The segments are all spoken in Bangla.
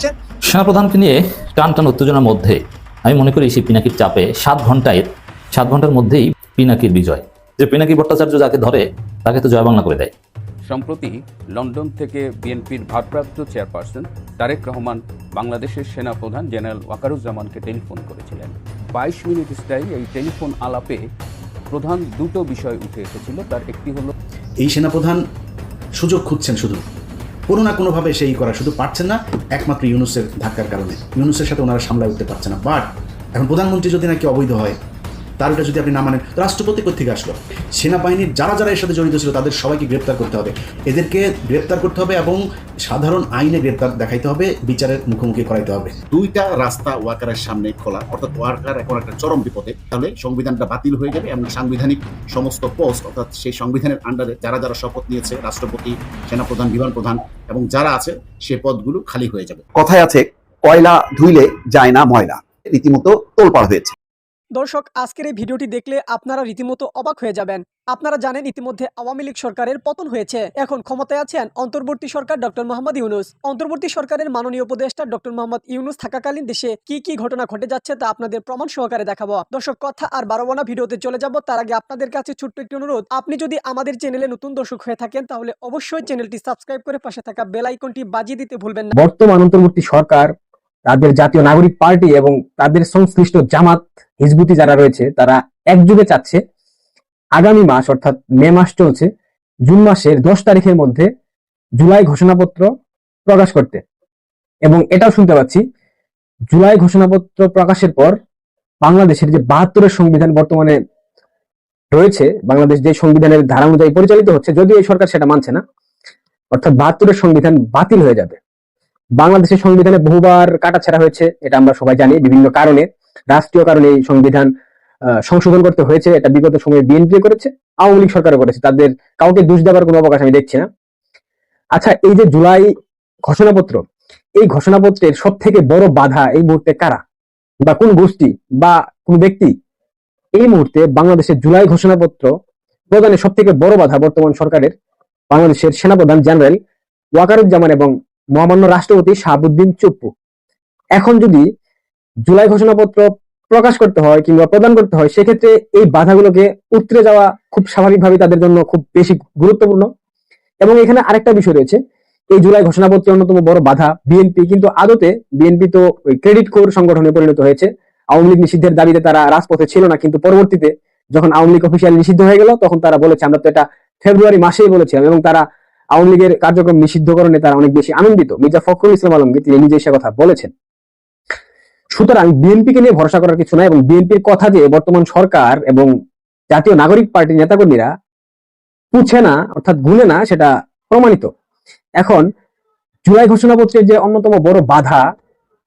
করছেন। সেনাপ্রধানকে নিয়ে টান টান উত্তেজনার মধ্যে আমি মনে করি সেই পিনাকির চাপে 7 ঘন্টার মধ্যেই পিনাকির বিজয়। যে পিনাকি ভট্টাচার্য যাকে ধরে তাকে তো জয় বাংলা করে দেয়। সম্প্রতি লন্ডন থেকে বিএনপির ভারপ্রাপ্ত চেয়ারপারসন তারেক রহমান বাংলাদেশের সেনাপ্রধান জেনারেল ওয়াকারুজ্জামানকে টেলিফোন করেছিলেন। 22 মিনিট স্থায়ী এই টেলিফোন আলাপে প্রধান দুটো বিষয় উঠে এসেছিল। তার একটি হলো এই সেনাপ্রধান সুযোগ খুঁজছেন, শুধু কোনো না কোনোভাবে সেই করা, শুধু পারছেন না একমাত্র ইউনূসের ধাক্কার কারণে। ইউনূসের সাথে ওনারা সামলায় উঠতে পারছে না। বাট এখন প্রধানমন্ত্রী যদি নাকি অবৈধ হয়, তার ওটা যদি আপনি না মানেন, রাষ্ট্রপতি কোথেকে আসলো? সেনাবাহিনীর যারা যারা এর সাথে জড়িত ছিল তাদের সবাইকে গ্রেপ্তার করতে হবে, এদেরকে গ্রেপ্তার করতে হবে এবং সাধারণ আইনে গ্রেপ্তার দেখাইতে হবে, বিচারের মুখোমুখি করাইতে হবে। দুইটা রাস্তা ওয়াকারের সামনে খোলা, অর্থাৎ ওয়াকার এখন একটা চরম বিপদে। তাহলে সংবিধানটা বাতিল হয়ে যাবে এবং সাংবিধানিক সমস্ত পোস্ট, অর্থাৎ সেই সংবিধানের আন্ডারে যারা যারা শপথ নিয়েছে, রাষ্ট্রপতি, সেনাপ্রধান, বিমান প্রধান এবং যারা আছে, সে পদগুলো খালি হয়ে যাবে। কথায় আছে, কয়লা ধুইলে যায় না ময়লা। রীতিমতো তোলপাড় হয়েছে। দর্শক, আজকের এই ভিডিওটি দেখলে আপনারা রীতিমতো অবাক হয়ে যাবেন। আপনারা জানেন ইতিমধ্যে আওয়ামী লীগ সরকারের পতন হয়েছে। এখন ক্ষমতায় আছেন অন্তর্বর্তী সরকার ডক্টর মোহাম্মদ ইউনূস। অন্তর্বর্তী সরকারের মাননীয় উপদেষ্টা ডক্টর মোহাম্মদ ইউনূস থাকাকালীন দেশে কি কি ঘটনা ঘটে যাচ্ছে তা আপনাদের প্রমাণ সহকারে দেখাবো। দর্শক, কথা আর বাড়াবো না, ভিডিওতে চলে যাব। তার আগে আপনাদের কাছে ছোট্ট একটি অনুরোধ, আপনি যদি আমাদের চ্যানেলে নতুন দর্শক হয়ে থাকেন তাহলে অবশ্যই চ্যানেলটি সাবস্ক্রাইব করে পাশে থাকা বেল আইকনটি বাজিয়ে দিতে ভুলবেন না। বর্তমান অন্তর্বর্তী সরকার, তাদের জাতীয় নাগরিক পার্টি এবং তাদের সংশ্লিষ্ট জামাত হিজবুতি যারা রয়েছে, তারা একযোগে চাচ্ছে আগামী মাস, অর্থাৎ মে মাস চলছে, জুন মাসের 10 তারিখের মধ্যে জুলাই ঘোষণাপত্র প্রকাশ করতে। এবং এটাও শুনতে পাচ্ছি, জুলাই ঘোষণাপত্র প্রকাশের পর বাংলাদেশের যে 72-এর সংবিধান বর্তমানে রয়েছে, বাংলাদেশ যে সংবিধানের ধারা অনুযায়ী পরিচালিত হচ্ছে, যদিও এই সরকার সেটা মানছে না, অর্থাৎ 72-এর সংবিধান বাতিল হয়ে যাবে। বাংলাদেশের সংবিধানে বহুবার কাটাছেঁড়া হয়েছে, এটা আমরা সবাই জানি। বিভিন্ন কারণে, রাষ্ট্রীয় কারণে এই সংবিধান সংশোধন করতে হয়েছে। এটা বিগত সময়ে বিএনপি করেছে, আওয়ামী লীগ সরকারও করেছে। তাদের কাউকে দোষ দেওয়ার কোনো অবকাশ আমি দেখছি না। আচ্ছা, এই যে জুলাই ঘোষণাপত্র, এই ঘোষণাপত্রের সব থেকে বড় বাধা এই মুহূর্তে কারা বা কোন গোষ্ঠী বা কোন ব্যক্তি? এই মুহূর্তে বাংলাদেশের জুলাই ঘোষণাপত্র প্রদানের সব থেকে বড় বাধা বর্তমান সরকারের বাংলাদেশের সেনাপ্রধান জেনারেল ওয়াকারুজ্জামান এবং মহামান্য রাষ্ট্রপতি শাহাবুদ্দিন চুপ্পু। এখন যদি জুলাই ঘোষণাপত্র প্রকাশ করতে হয় কিংবা প্রদান করতে হয়, সেক্ষেত্রে এই বাধাগুলোকে উতরে যাওয়া খুব স্বাভাবিকভাবে তাদের জন্য খুব বেশি গুরুত্বপূর্ণ। এবং এখানে আরেকটা বিষয় রয়েছে, এই জুলাই ঘোষণাপত্রের অন্যতম বড় বাধা বিএনপি। কিন্তু আদতে বিএনপি তো ওই ক্রেডিট কোর সংগঠনে পরিণত হয়েছে। আওয়ামী লীগ নিষিদ্ধের দাবিতে তারা রাজপথে ছিল না, কিন্তু পরবর্তীতে যখন আওয়ামী লীগ অফিসিয়ালি নিষিদ্ধ হয়ে গেল, তখন তারা বলেছে, আমরা তো এটা ফেব্রুয়ারি মাসেই বলেছিলাম। এবং তারা আওয়ামী লীগের কার্যক্রম নিষিদ্ধকরণে তারা অনেক বেশি আনন্দিত। মির্জা ফখরুল ইসলাম আলমগীর তিনি নিজে সে কথা বলেছেন। সুতরাং বিএনপিকে নিয়ে ভরসা করার কিছু নাই। এবং বিএনপির কথা যে বর্তমান সরকার এবং জাতীয় নাগরিক পার্টির নেতাকর্মীরা পুছে না, অর্থাৎ গুনে না, সেটা প্রমাণিত। এখন জুলাই ঘোষণাপত্রের যে অন্যতম বড় বাধা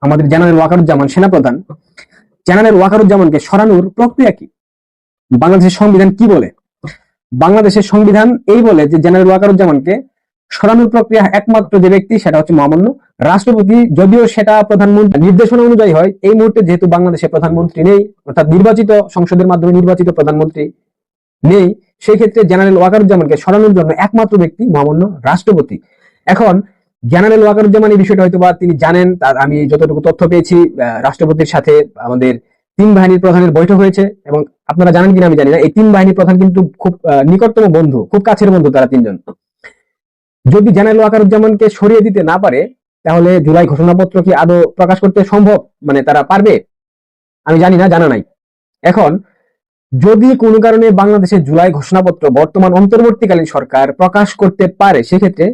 আমাদের জেনারেল ওয়াকারুজ্জামান সেনাপ্রধান, জেনারেল ওয়াকারুজ্জামানকে সরানোর প্রক্রিয়া কি? বাংলাদেশের সংবিধান কি বলে? বাংলাদেশের সংবিধান এই বলে যে জেনারেল ওয়াকারুজ্জামানকে সরানোর প্রক্রিয়া একমাত্র যে ব্যক্তি, সেটা হচ্ছে মহামান্য রাষ্ট্রপতি। যদিও সেটা প্রধানমন্ত্রী নির্দেশনা অনুযায়ী হয়। এই মুহূর্তে যেহেতু বাংলাদেশে প্রধানমন্ত্রী নেই, অর্থাৎ নির্বাচিত সংসদের মাধ্যমে নির্বাচিত প্রধানমন্ত্রী নেই, সেই ক্ষেত্রে জেনারেল ওয়াকারুজ্জামানকে সরানোর জন্য একমাত্র ব্যক্তি মহামান্য রাষ্ট্রপতি। এখন জেনারেল ওয়াকারুজ্জামান এই বিষয়টা হয়তো বা তিনি জানেন। তার আমি যতটুকু তথ্য পেয়েছি, রাষ্ট্রপতির সাথে আমাদের 3 বাহিনীর প্রধানের বৈঠক হয়েছে। এবং আপনারা জানেন কিনা আমি জানি না, এই 3 বাহিনীর প্রধান কিন্তু খুব নিকটতম বন্ধু, খুব কাছের বন্ধু তারা 3 জন। যদি জেনারেল ওয়াকারুজ্জামানকে সরিয়ে দিতে না পারে, তাহলে জুলাই ঘোষণাপত্র কি আদৌ প্রকাশ করতে সম্ভব? মানে তারা পারবে? আমি জানি না, জানা নাই। এখন যদি কোনো কারণে বাংলাদেশের জুলাই ঘোষণাপত্র বর্তমান অন্তর্বর্তীকালীন সরকার প্রকাশ করতে পারে, সেক্ষেত্রে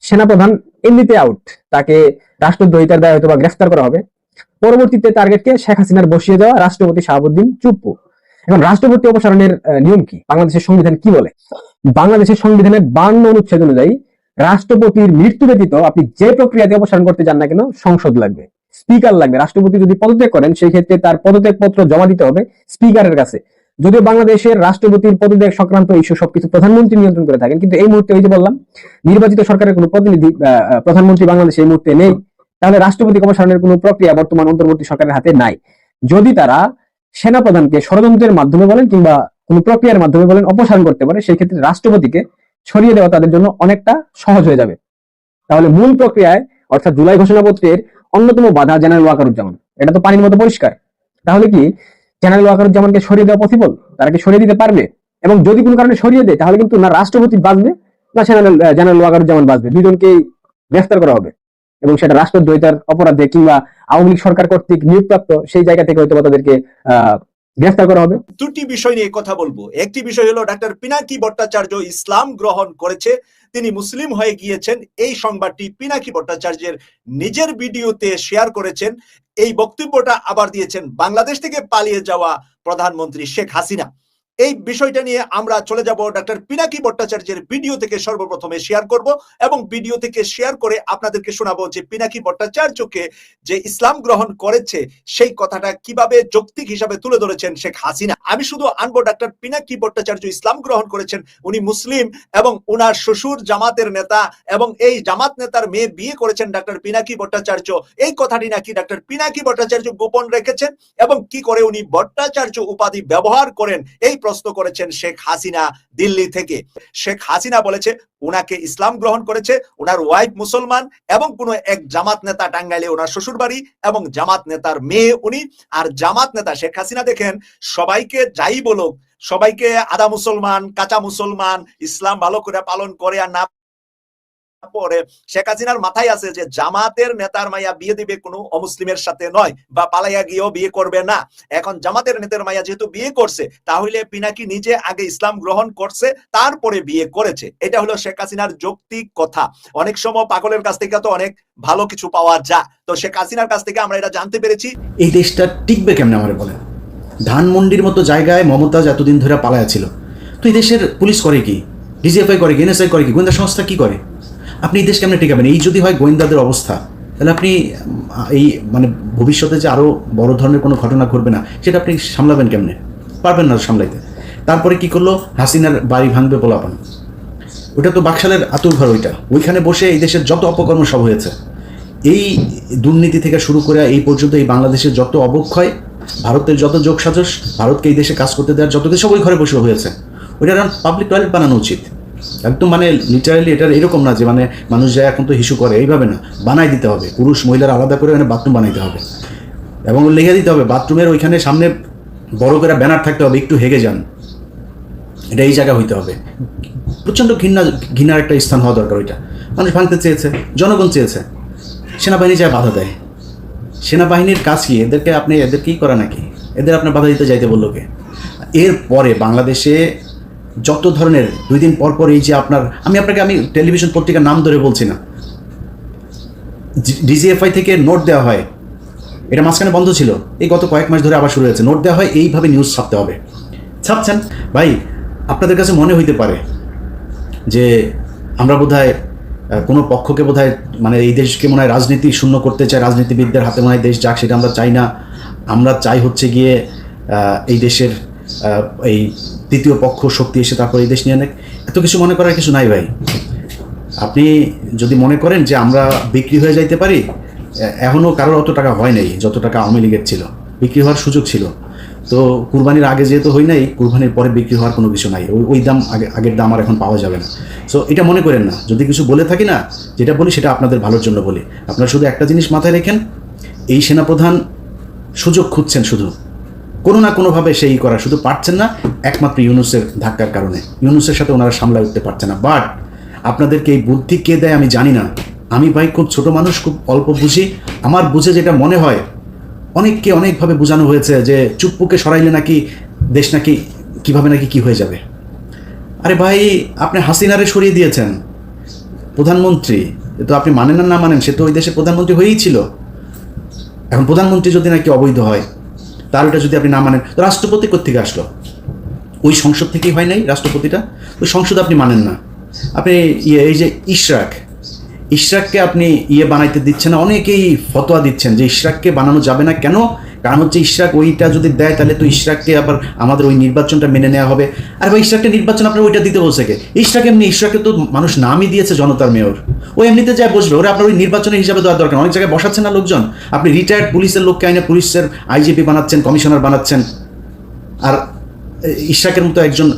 সেনাপ্রধান এমনিতে আউট। তাকে রাষ্ট্রদ্রোহিতার দায়ে হয়তো বা গ্রেফতার করা হবে। পরবর্তীতে টার্গেটকে শেখ হাসিনার বসিয়ে দেওয়া রাষ্ট্রপতি শাহাবুদ্দিন চুপ্পু। এখন রাষ্ট্রপতি অপসারণের নিয়ম কি? বাংলাদেশের সংবিধান কি বলে? বাংলাদেশের সংবিধানের 52 অনুচ্ছেদ অনুযায়ী রাষ্ট্রপতির মৃত্যু ব্যতীত আপনি যে প্রক্রিয়াতে অপসারণ করতে যান না কেন, সংসদ লাগবে, স্পিকার লাগবে। রাষ্ট্রপতি যদি পদত্যাগ করেন, সেই ক্ষেত্রে তার পদত্যাগ পত্র জমা দিতে হবে স্পিকারের কাছে। যদিও বাংলাদেশের রাষ্ট্রপতির পদত্যাগ সংক্রান্ত ইস্যু সবকিছু প্রধানমন্ত্রী নিয়ন্ত্রণ করে থাকেন, কিন্তু এই মুহূর্তে ওই যে বললাম, নির্বাচিত সরকারের কোনো প্রতিনিধি প্রধানমন্ত্রী বাংলাদেশে এই মুহূর্তে নেই। তাহলে রাষ্ট্রপতি অপসারণের কোনো প্রক্রিয়া বর্তমান অন্তর্বর্তী সরকারের হাতে নাই। যদি তারা সেনাপ্রধানকে ষড়যন্ত্রের মাধ্যমে বলেন কিংবা কোনো প্রক্রিয়ার মাধ্যমে বলেন অপসারণ করতে পারে, সেই ক্ষেত্রে রাষ্ট্রপতিকে সরিয়ে দেওয়া তাদের জন্য অনেকটা সহজ হয়ে যাবে। তাহলে মূল প্রক্রিয়ায়, অর্থাৎ জুলাই ঘোষণাপত্রের অন্যতম বাধা জেনারেল ওয়াকারুজ্জামান। এটা তো পানির মতো পরিষ্কার। তাহলে কি জেনারেল ওয়াকারুজ্জামানকে সরিয়ে দেওয়া পসিবল? তারা কি সরিয়ে দিতে পারবে? এবং যদি কোনো কারণে সরিয়ে দেয় তাহলে কিন্তু না রাষ্ট্রপতি বাঁচবে না জেনারেল ওয়াকারুজ্জামান বাঁচবে, দুজনকেই গ্রেফতার করা হবে, এবং সেটা রাষ্ট্রদ্রোহিতার অপরাধে কিংবা আওয়ামী লীগ সরকার কর্তৃক নিয়োগপ্রাপ্ত সেই জায়গা থেকে হয়তো তাদেরকে গ্রেফতার করা হবে। দুটি বিষয় নিয়ে কথা বলবো। একটি বিষয় হলো ডাক্তার পিনাকি ভট্টাচার্য ইসলাম গ্রহণ করেছে, তিনি মুসলিম হয়ে গিয়েছেন। এই সংবাদটি পিনাকি ভট্টাচার্যের নিজের ভিডিওতে শেয়ার করেছেন। এই বক্তব্যটা আবার দিয়েছেন বাংলাদেশ থেকে পালিয়ে যাওয়া প্রধানমন্ত্রী শেখ হাসিনা। এই বিষয়টা নিয়ে আমরা চলে যাব ডাক্তার পিনাকি ভট্টাচার্যের ভিডিও থেকে সর্বপ্রথমে শেয়ার করব, এবং ভিডিও থেকে শেয়ার করে আপনাদেরকে শোনাবো যে পিনাকি ভট্টাচার্যকে যে ইসলাম গ্রহণ করেছে সেই কথাটা কিভাবে যৌক্তিক হিসাবে তুলে ধরেছেন শেখ হাসিনা। আমি শুধু আনবো ডাক্তার পিনাকি ভট্টাচার্য ইসলাম গ্রহণ করেছেন, উনি মুসলিম এবং উনার শ্বশুর জামাতের নেতা, এবং এই জামাত নেতার মেয়ে বিয়ে করেছেন ডাক্তার পিনাকি ভট্টাচার্য। এই কথাটি নাকি ডাক্তার পিনাকি ভট্টাচার্য গোপন রেখেছেন, এবং কি করে উনি ভট্টাচার্য উপাধি ব্যবহার করেন এই প্রশ্ন করেছেন শেখ হাসিনা দিল্লি থেকে। শেখ হাসিনা বলেছে উনাকে ইসলাম গ্রহণ করেছে, উনার ওয়াইফ মুসলমান, এবং কোনো এক জামাত নেতা টাঙ্গাইলে ওনার শ্বশুর বাড়ি, এবং জামাত নেতার মেয়ে উনি। আর জামাত নেতা শেখ হাসিনা দেখেন সবাইকে যাই বলুক, সবাইকে আধা মুসলমান কাঁচা মুসলমান ইসলাম ভালো করে পালন করে আর না পরে, শেখ হাসিনার মাথায় আছে যে জামাতের নেতার মাইয়া বিয়ে দিবে কোনো অমুসলিমের সাথে নয়, বা পালাইয়া গিয়েও বিয়ে করবে না। এখন জামাতের নেতার মাইয়া যেহেতু বিয়ে করছে, তাহলে পিনাকি নিজে আগে ইসলাম গ্রহণ করছে তারপরে বিয়ে করেছে। এটা হলো শেখ হাসিনার যৌক্তিক কথা। অনেক সময় পাগলের কাছ থেকে তো অনেক ভালো কিছু পাওয়া যায়, তো শেখ হাসিনার কাছ থেকে আমরা এটা জানতে পেরেছি। এই দেশটা টিকবে কেমনে আমার বলেন? ধানমন্ডির মতো জায়গায় মমতাজ এতদিন ধরে পালায়া ছিল, তো এই দেশের পুলিশ করে কি, ডিজিএফআই করে কি, এনএসআই করে কি, গোয়েন্দা সংস্থা কি করে? আপনি এই দেশ কেমনে টিকাবেন? এই যদি হয় গোয়েন্দাদের অবস্থা, তাহলে আপনি এই মানে ভবিষ্যতে যে আরও বড় ধরনের কোনো ঘটনা ঘটবে না সেটা আপনি সামলাবেন কেমনে? পারবেন না সামলাইতে। তারপরে কি করলো, হাসিনার বাড়ি ভাঙবে পোলাপান, ওটা তো বাকশালের আতুর ঘর, ওইখানে বসে এই দেশের যত অপকর্ম সব হয়েছে, এই দুর্নীতি থেকে শুরু করে এই পর্যন্ত এই বাংলাদেশের যত অবক্ষয়, ভারতের যত যোগসাজশ, ভারতকে এই দেশে কাজ করতে দেওয়ার যত কিছু সব ওই ঘরে বসে হয়েছে। ওইটা পাবলিক টয়লেট বানানো উচিত একদম, মানে লিটারালি এটা এরকম না যে মানে মানুষ যায় এখন তো হিসু করে, এইভাবে না, বানাই দিতে হবে, পুরুষ মহিলার আলাদা করে মানে বাথরুম বানাইতে হবে, এবং লিখে দিতে হবে বাথরুমের ওইখানে সামনে বড় করে ব্যানার থাকতে হবে, একটু হেগে যান, এটা এই জায়গা হইতে হবে। প্রচণ্ড ঘৃণার একটা স্থান হওয়া দরকার। ওইটা মানুষ ভাঙতে চেয়েছে, জনগণ চেয়েছে, সেনাবাহিনী যায় বাধা দেয়। সেনাবাহিনীর কাজ কি? এদের কি করা নাকি? এদের আপনার বাধা দিতে যাইতে বললো কে? এরপরে বাংলাদেশে যত ধরনের 2 দিন পর পর এই যে আমি টেলিভিশন পত্রিকার নাম ধরে বলছি না, ডিজিএফআই থেকে নোট দেওয়া হয়, এটা মাঝখানে বন্ধ ছিল, এই গত কয়েক মাস ধরে আবার শুরু হয়েছে, নোট দেওয়া হয়, এইভাবে নিউজ ছাপতে হবে। ছাপছেন ভাই, আপনাদের কাছে মনে হইতে পারে যে আমরা বোধহয় কোনো পক্ষকে বোধহয় মানে এই দেশকে মনে হয় রাজনীতি শূন্য করতে চাই, রাজনীতিবিদদের হাতে মনে হয় দেশ যাক, সেটা আমরা চাই না। আমরা চাই হচ্ছে গিয়ে এই দেশের এই তৃতীয় পক্ষ শক্তি এসে তারপর এই দেশ নিয়ে নেয়। এত কিছু মনে করার কিছু নাই ভাই। আপনি যদি মনে করেন যে আমরা বিক্রি হয়ে যাইতে পারি, এখনও কারোর অত টাকা হয় নাই যত টাকা আওয়ামী লীগের ছিল, বিক্রি হওয়ার সুযোগ ছিল। তো কুরবানির আগে যেহেতু হই নাই, কুরবানির পরে বিক্রি হওয়ার কোনো কিছু নাই, ওই দাম আগের দাম আর এখন পাওয়া যাবে না। সো এটা মনে করেন না, যদি কিছু বলে থাকি না, যেটা বলি সেটা আপনাদের ভালোর জন্য বলি। আপনারা শুধু একটা জিনিস মাথায় রেখেন, এই সেনাপ্রধান সুযোগ খুঁজছেন, শুধু কোনো না কোনোভাবে সেই করা, শুধু পারছেন না একমাত্র ইউনুসের ধাক্কার কারণে। ইউনুসের সাথে ওনারা সামলায় উঠতে পারছে না। বাট আপনাদেরকে এই বুদ্ধি কে দেয় আমি জানি না। আমি ভাই খুব ছোট মানুষ, খুব অল্প বুঝি। আমার বুঝে যেটা মনে হয়, অনেককে অনেকভাবে বোঝানো হয়েছে যে চুপ্পুকে সরাইলে নাকি দেশ নাকি কীভাবে নাকি কী হয়ে যাবে। আরে ভাই, আপনি হাসিনারে সরিয়ে দিয়েছেন প্রধানমন্ত্রী, তো আপনি মানেন না মানেন, সে তো ওই দেশে প্রধানমন্ত্রী হয়েই ছিল। এখন প্রধানমন্ত্রী যদি নাকি অবৈধ হয়, তার ওটা যদি আপনি না মানেন, তো রাষ্ট্রপতি কোত্থেকে আসলো? ওই সংসদ থেকেই হয় নাই রাষ্ট্রপতিটা? ওই সংসদ আপনি মানেন না। আপনি এই যে ইশরাককে আপনি বানাইতে দিচ্ছেন না, অনেকেই ফতোয়া দিচ্ছেন যে ইশরাককে বানানো যাবে না। কেন? কারণ হচ্ছে ইশরাক ওইটা যদি দেয় তাহলে তো ইশরাককে আবার আমাদের ওই নির্বাচনটা মেনে নেওয়া হবে। আর ভাই, ইশরাককে নির্বাচন আপনার ওইটা দিতে বলছে কে? ইশরাককে তো মানুষ নামই দিয়েছে জনতার মেয়র, ওই এমনিতে যায় বসবে, ওরা আপনার ওই নির্বাচনের হিসাবে দেওয়ার দরকার। অনেক জায়গায় বসাচ্ছেন না লোকজন, আপনি রিটায়ার্ড পুলিশের লোককে আইনে পুলিশের আইজিপি বানাচ্ছেন, কমিশনার বানাচ্ছেন। আর ইশরাকের মতো একজন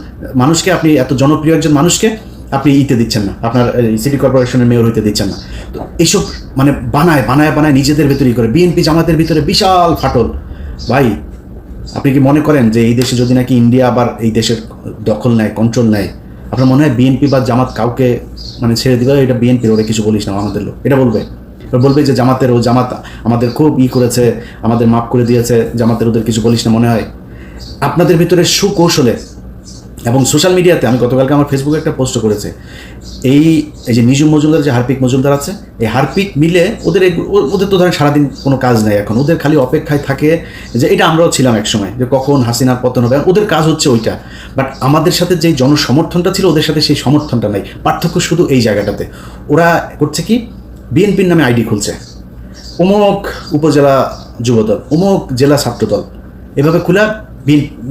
মানুষকে, আপনি এত জনপ্রিয় একজন মানুষকে আপনি দিচ্ছেন না, আপনার সিটি কর্পোরেশনের মেয়র হইতে দিচ্ছেন না। তো এইসব মানে বানায় বানায় বানায় নিজেদের ভেতরেই করে। বিএনপি জামাতের ভিতরে বিশাল ফাটল ভাই। আপনি কি মনে করেন যে এই দেশে যদি নাকি ইন্ডিয়া আবার এই দেশের দখল নেয়, কন্ট্রোল নেয়, আপনার মনে হয় বিএনপি বা জামাত কাউকে মানে ছেড়ে দিবে? এটা বিএনপির, ওরা কিছু বলিস না আমাদের লোক, এটা বলবে? বলবে যে জামাত আমাদের খুব করেছে, আমাদের মাফ করে দিয়েছে, জামাতের ওদের কিছু বলিস না মনে হয়? আপনাদের ভিতরে সুকৌশলে এবং সোশ্যাল মিডিয়াতে, আমি গতকালকে আমার ফেসবুকে একটা পোস্ট করেছে, এই যে নিজুম মজুমদার, যে হারপিক মজুমদার আছে, এই হারপিক মিলে ওদের তো ধরেন সারাদিন কোনো কাজ নেই এখন, ওদের খালি অপেক্ষায় থাকে যে এটা আমরাও ছিলাম এক সময়, যে কখন হাসিনার পতন হবে, ওদের কাজ হচ্ছে ওইটা। বাট আমাদের সাথে যে জনসমর্থনটা ছিল ওদের সাথে সেই সমর্থনটা নাই। পার্থক্য শুধু এই জায়গাটাতে। ওরা করছে কি, বিএনপির নামে আইডি খুলছে, অমুক উপজেলা যুবদল, অমুক জেলা ছাত্রদল, এভাবে খুলে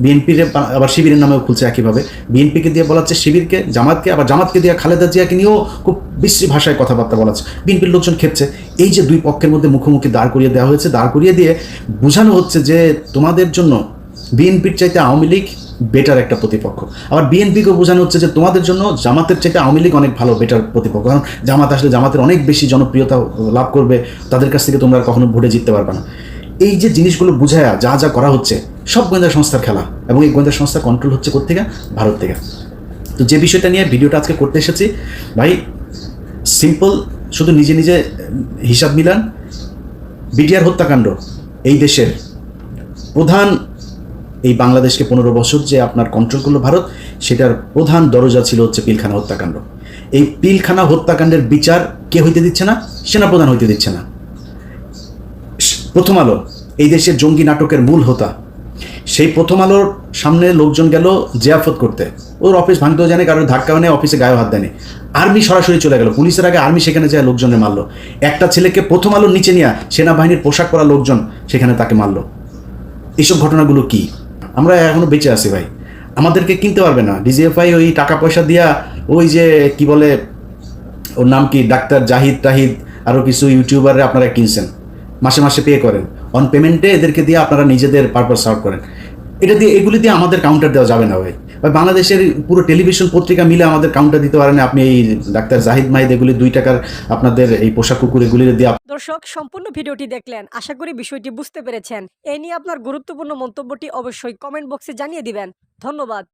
বিএনপির আবার শিবিরের নামেও খুলছে একইভাবে। বিএনপিকে দিয়ে বলাচ্ছে শিবিরকে, জামাতকে, আবার জামাতকে দিয়ে খালেদা জিয়াকে নিয়েও খুব বিশ্রী ভাষায় কথাবার্তা বলাচ্ছে। বিএনপির লোকজন খেপছে। এই যে দুই পক্ষের মধ্যে মুখোমুখি দাঁড় করিয়ে দেওয়া হয়েছে, দাঁড় করিয়ে দিয়ে বোঝানো হচ্ছে যে তোমাদের জন্য বিএনপির চাইতে আওয়ামী লীগ বেটার একটা প্রতিপক্ষ। আবার বিএনপিকেও বোঝানো হচ্ছে যে তোমাদের জন্য জামাতের চাইতে আওয়ামী লীগ অনেক ভালো, বেটার প্রতিপক্ষ। কারণ জামাত আসলে জামাতের অনেক বেশি জনপ্রিয়তা লাভ করবে, তাদের কাছ থেকে তোমরা কখনো ভোটে জিততে পারবে না। এই যে জিনিসগুলো বুঝায়া যা যা করা হচ্ছে সব গোয়েন্দা সংস্থার খেলা, এবং এই গোয়েন্দা সংস্থা কন্ট্রোল হচ্ছে কোত্থেকে? ভারত থেকে। তো যে বিষয়টা নিয়ে ভিডিওটা আজকে করতে এসেছি ভাই, সিম্পল, শুধু নিজে নিজে হিসাব মিলান। বিটিআর হত্যাকাণ্ড এই দেশের প্রধান, এই বাংলাদেশকে 15 বছর যে আপনার কন্ট্রোল করলো ভারত, সেটার প্রধান দরজা ছিল হচ্ছে পিলখানা হত্যাকাণ্ড। এই পিলখানা হত্যাকাণ্ডের বিচার কে হইতে দিচ্ছে না? সেনাপ্রধান হইতে দিচ্ছে না। প্রথম আলো, এই দেশের জঙ্গি নাটকের মূল হোতা, সেই প্রথম আলোর সামনে লোকজন গেল জিয়াফত করতে, ওর অফিস ভাঙতেও জানে, কারোর ধাক্কাও নেই, অফিসে গায়ে হাত দেয়নি। আর্মি সরাসরি চলে গেল, পুলিশের আগে আর্মি সেখানে যায় লোকজনে মারলো। একটা ছেলেকে প্রথম আলোর নিচে নিয়ে সেনাবাহিনীর পোশাক পরা লোকজন সেখানে তাকে মারলো। এইসব ঘটনাগুলো কি? আমরা এখনো বেঁচে আছি ভাই, আমাদেরকে কিনতে পারবে না। ডিজিএফআই ওই টাকা পয়সা দিয়া, ওই যে কি বলে ওর নাম কি, ডাক্তার জাহিদ টাহিদ, আরও কিছু ইউটিউবাররা আপনারা কিনছেন, মাসে মাসে পে করেন, অন পেমেন্টে এদেরকে দিয়ে আপনারা নিজেদের পারপাস সার্ভ করেন। এটা দিয়ে, এগুলি দিয়ে আমাদের কাউন্টার দেওয়া যাবে না ভাই। বাংলাদেশের পুরো টেলিভিশন পত্রিকা মিলে আমাদের কাউন্টার দিতে পারেন আপনি এই ডাক্তার জাহিদ মাহিদ, এগুলি 2 টাকার আপনাদের এই পোশাক কুকুর এগুলি দিয়ে। দর্শক, সম্পূর্ণ ভিডিওটি দেখলেন, আশা করি বিষয়টি বুঝতে পেরেছেন। এই নিয়ে আপনার গুরুত্বপূর্ণ মন্তব্যটি অবশ্যই কমেন্ট বক্সে জানিয়ে দিবেন। ধন্যবাদ।